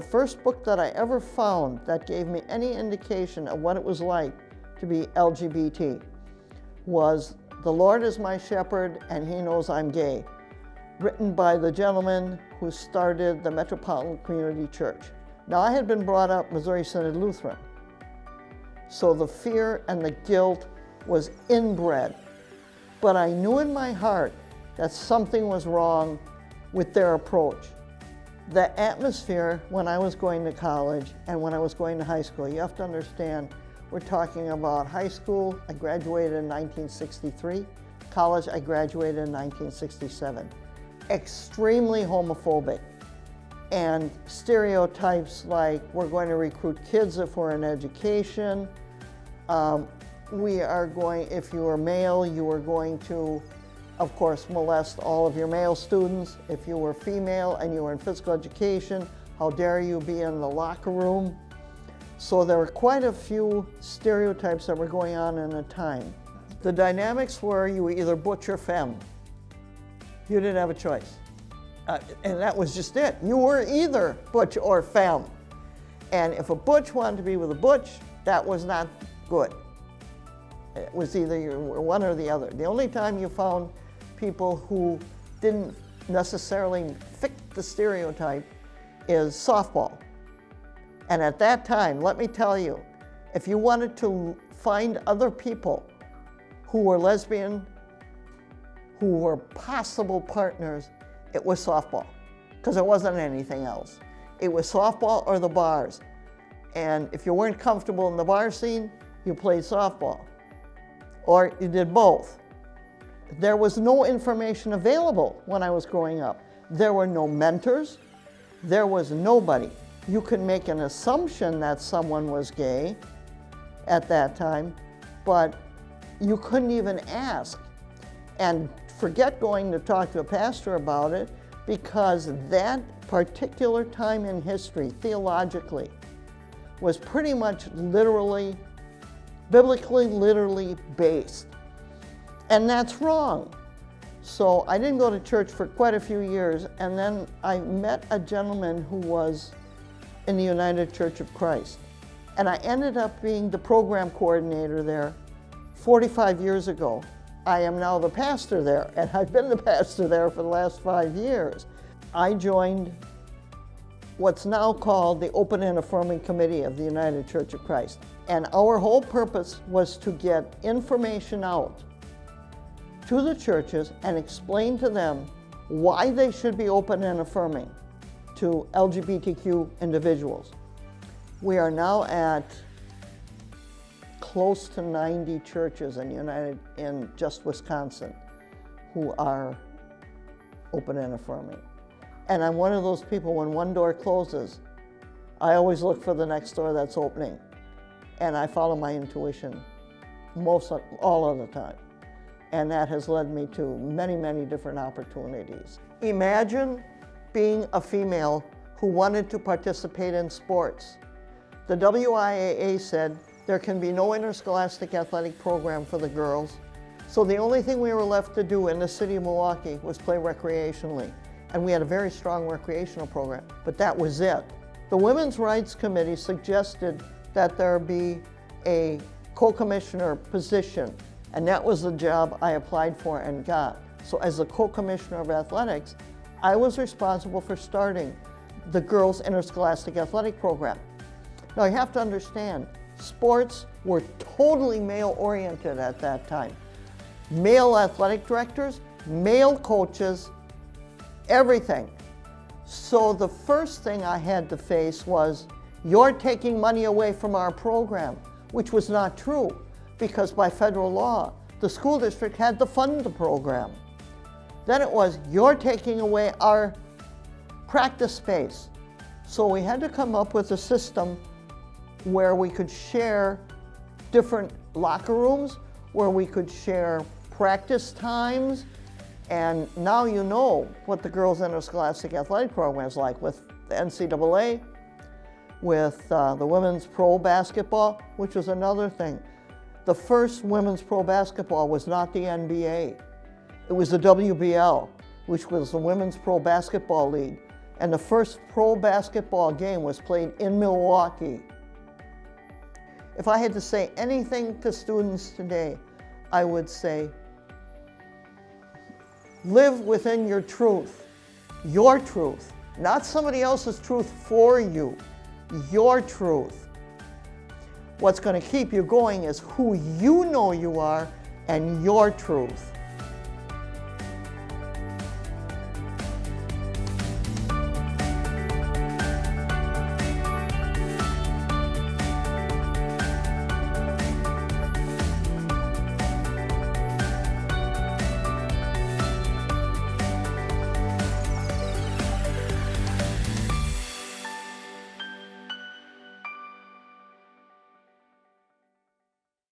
the first book that I ever found that gave me any indication of what it was like to be LGBT was The Lord is My Shepherd and He Knows I'm Gay, written by the gentleman who started the Metropolitan Community Church. Now, I had been brought up Missouri Synod Lutheran, so the fear and the guilt was inbred. But I knew in my heart that something was wrong with their approach. The atmosphere when I was going to college and when I was going to high school, you have to understand, we're talking about high school, I graduated in 1963. College, I graduated in 1967. Extremely homophobic. And stereotypes like, we're going to recruit kids if we're in education. If you were male, you were going to, of course, molest all of your male students. If you were female and you were in physical education, how dare you be in the locker room? So there were quite a few stereotypes that were going on in the time. The dynamics were you were either butch or femme. You didn't have a choice. And that was just it. You were either butch or femme. And if a butch wanted to be with a butch, that was not good. It was either you were one or the other. The only time you found people who didn't necessarily fit the stereotype is softball. And at that time, let me tell you, if you wanted to find other people who were lesbian, who were possible partners, it was softball, because there wasn't anything else. It was softball or the bars. And if you weren't comfortable in the bar scene, you played softball, or you did both. There was no information available when I was growing up. There were no mentors. There was nobody. You could make an assumption that someone was gay at that time, but you couldn't even ask. And forget going to talk to a pastor about it, because that particular time in history, theologically, was pretty much literally, biblically literally based. And that's wrong. So I didn't go to church for quite a few years, and then I met a gentleman who was in the United Church of Christ. And I ended up being the program coordinator there 45 years ago. I am now the pastor there, and I've been the pastor there for the last 5 years. I joined what's now called the Open and Affirming Committee of the United Church of Christ. And our whole purpose was to get information out to the churches and explain to them why they should be open and affirming to LGBTQ individuals. We are now at close to 90 churches in just Wisconsin who are open and affirming. And I'm one of those people, when one door closes, I always look for the next door that's opening. And I follow my intuition all of the time. And that has led me to many, many different opportunities. Imagine being a female who wanted to participate in sports. The WIAA said there can be no interscholastic athletic program for the girls. So the only thing we were left to do in the city of Milwaukee was play recreationally. And we had a very strong recreational program, but that was it. The Women's Rights Committee suggested that there be a co-commissioner position, and that was the job I applied for and got. So as the co-commissioner of athletics, I was responsible for starting the girls' interscholastic athletic program. Now you have to understand, sports were totally male-oriented at that time. Male athletic directors, male coaches, everything. So the first thing I had to face was, you're taking money away from our program, which was not true, because by federal law, the school district had to fund the program. Then it was, you're taking away our practice space. So we had to come up with a system where we could share different locker rooms, where we could share practice times. And now you know what the girls' interscholastic athletic program is like with the NCAA, with the women's pro basketball, which was another thing. The first women's pro basketball was not the NBA. It was the WBL, which was the Women's Pro Basketball League. And the first pro basketball game was played in Milwaukee. If I had to say anything to students today, I would say, live within your truth, not somebody else's truth for you, your truth. What's going to keep you going is who you know you are and your truth.